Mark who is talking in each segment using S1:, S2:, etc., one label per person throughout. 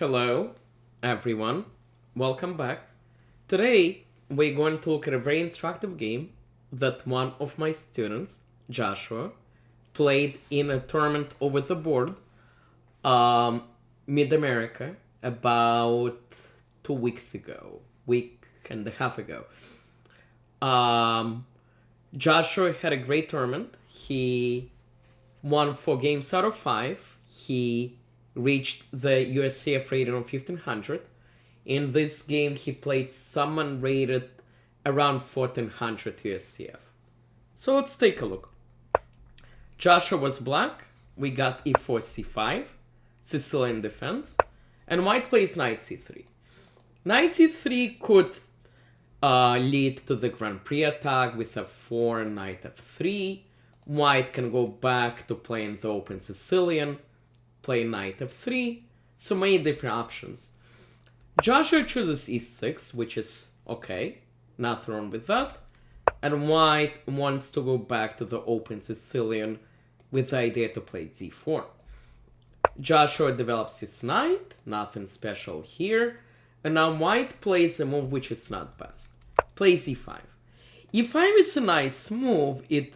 S1: Hello, everyone. Welcome back. Today, we're going to look at a very instructive game that one of my students, Joshua, played in a tournament over the board, um, Mid America, about 2 weeks ago, week and a half ago. Um, Joshua had a great tournament. He won 4 games out of 5. He reached the USCF rating of 1500. In this game, he played someone rated around 1400 USCF. So let's take a look. Joshua was black. We got e4 c5, Sicilian Defense, and white plays knight c3. Knight c3 could lead to the Grand Prix attack with f4 and knight f3. White can go back to playing the open Sicilian, play knight f3, so many different options. Joshua chooses e6, which is okay, nothing wrong with that, and white wants to go back to the open Sicilian with the idea to play d4. Joshua develops his knight, nothing special here, and now white plays a move which is not best. Plays e5. e5 is a nice move. It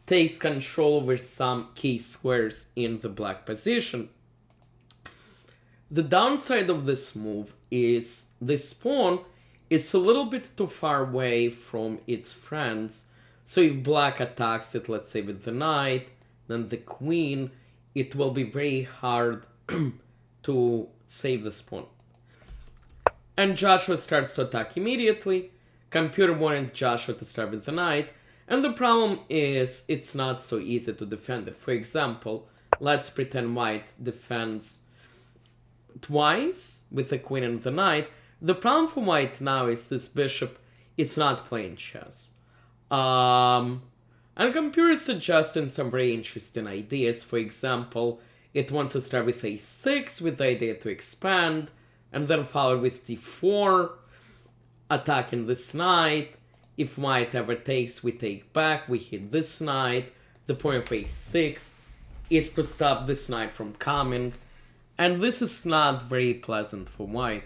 S1: takes control over some key squares in the black position. The downside of this move is this pawn is a little bit too far away from its friends. So if black attacks it, let's say with the knight, then the queen, it will be very hard to save this pawn. And Joshua starts to attack immediately. Computer wanted Joshua to start with the knight, and the problem is it's not so easy to defend it. For example, let's pretend white defends twice with the queen and the knight. The problem for white now is this bishop is not playing chess. And computer is suggesting some very interesting ideas. For example, it wants to start with a6 with the idea to expand, and then follow with d4, attacking this knight. If white ever takes, we take back, we hit this knight. The point of a6 is to stop this knight from coming, and this is not very pleasant for white.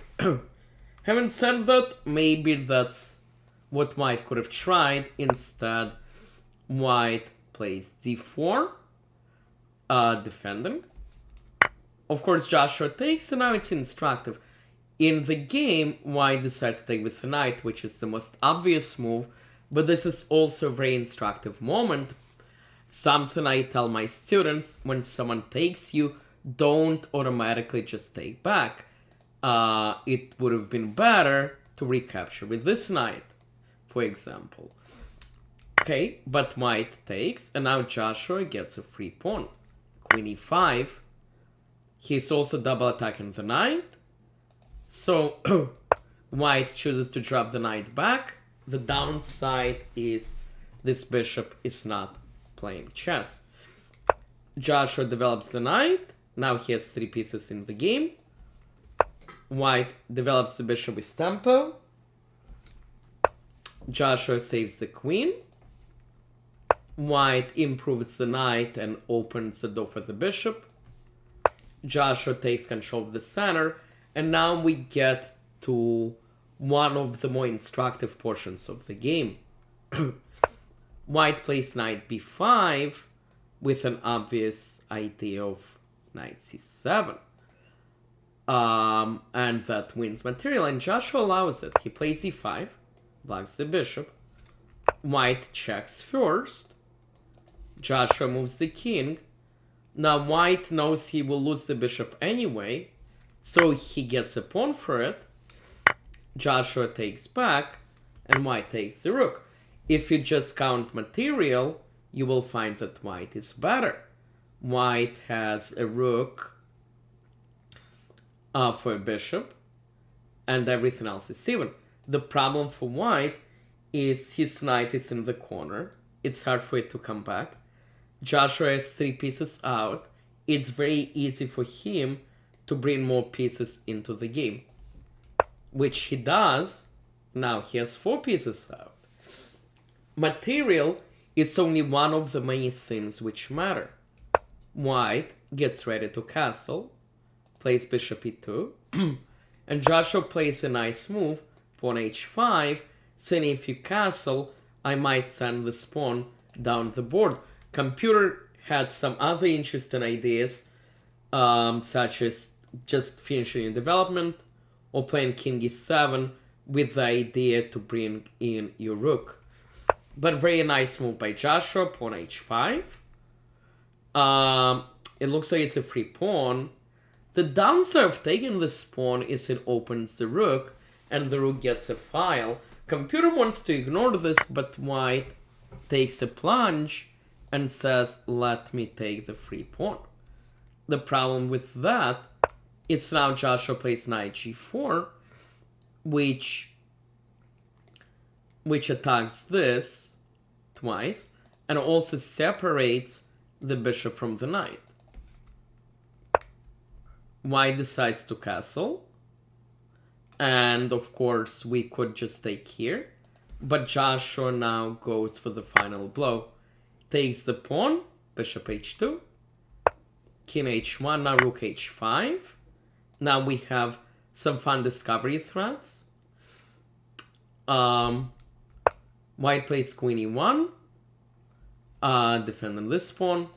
S1: Having said that, maybe that's what white could have tried. Instead, white plays d4, defending. Of course, Joshua takes, and now it's instructive. In the game, white decided to take with the knight, which is the most obvious move, but this is also a very instructive moment. Something I tell my students: when someone takes you, don't automatically just take back. It would have been better to recapture with this knight, for example. Okay, but white takes, and now Joshua gets a free pawn. Queen e5. He's also double attacking the knight. So white chooses to drop the knight back. The downside is this bishop is not playing chess. Joshua develops the knight. Now he has 3 pieces in the game. White develops the bishop with tempo. Joshua saves the queen. White improves the knight and opens the door for the bishop. Joshua takes control of the center. And now we get to one of the more instructive portions of the game. White plays knight b5 with an obvious idea of knight c7. And that wins material, and Joshua allows it. He plays d5, blocks the bishop. White checks first. Joshua moves the king. Now white knows he will lose the bishop anyway, so he gets a pawn for it. Joshua takes back, and white takes the rook. If you just count material, you will find that white is better. White has a rook for a bishop, and everything else is even. The problem for white is his knight is in the corner. It's hard for it to come back. Joshua has 3 pieces out. It's very easy for him to bring more pieces into the game, which he does. Now he has 4 pieces out. Material is only one of the many things which matter. White gets ready to castle. plays bishop e2. And Joshua plays a nice move, pawn h5, saying if you castle, I might send this pawn down the board. Computer had some other interesting ideas, such as just finishing your development or playing king e7 with the idea to bring in your rook. But very nice move by Joshua, pawn h5. It looks like it's a free pawn. The downside of taking this pawn is it opens the rook, and the rook gets a file. Computer wants to ignore this, but white takes a plunge and says, let me take the free pawn. The problem with that, it's now Joshua plays knight g4, which attacks this twice, and also separates the bishop from the knight. White decides to castle, and of course we could just take here, but Joshua now goes for the final blow. Takes the pawn, bishop h2, king h1, now rook h5. Now we have some fun discovery threats. White plays queen e1, defending this pawn.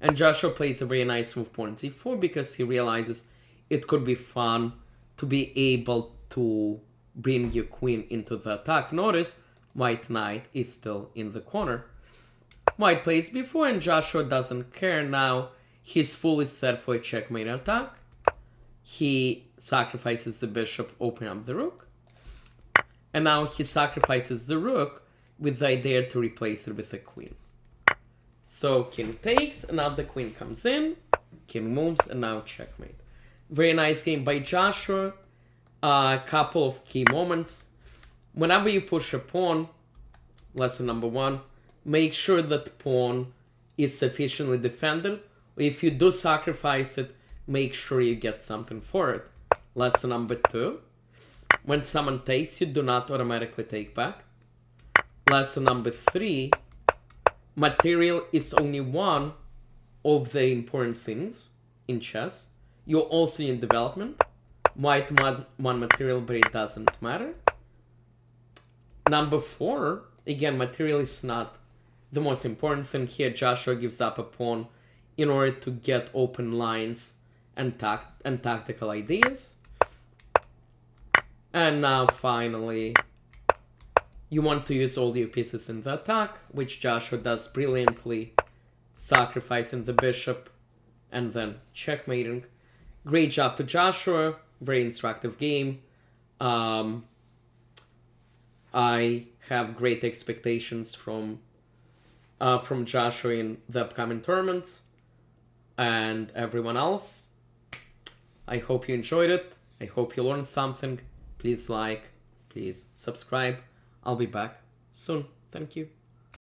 S1: And Joshua plays a very nice move, pawn c4, because he realizes it could be fun to be able to bring your queen into the attack. Notice, white knight is still in the corner. White plays b4, and Joshua doesn't care now. He's fully set for a checkmate attack. He sacrifices the bishop, opening up the rook. And now he sacrifices the rook with the idea to replace it with a queen. So king takes, and now the queen comes in, king moves, and now checkmate. Very nice game by Joshua. A couple of key moments. Whenever you push a pawn, lesson number 1, make sure that pawn is sufficiently defended. If you do sacrifice it, make sure you get something for it. Lesson number 2, when someone takes, you do not automatically take back. Lesson number 3, material is only one of the important things in chess. You're also in development. White won material, but it doesn't matter. Number 4, again, material is not the most important thing here. Joshua gives up a pawn in order to get open lines and tactical ideas. And now finally, you want to use all your pieces in the attack, which Joshua does brilliantly, sacrificing the bishop and then checkmating. Great job to Joshua, very instructive game. I have great expectations from Joshua in the upcoming tournament, and everyone else. I hope you enjoyed it. I hope you learned something. Please like, please subscribe. I'll be back soon. Thank you.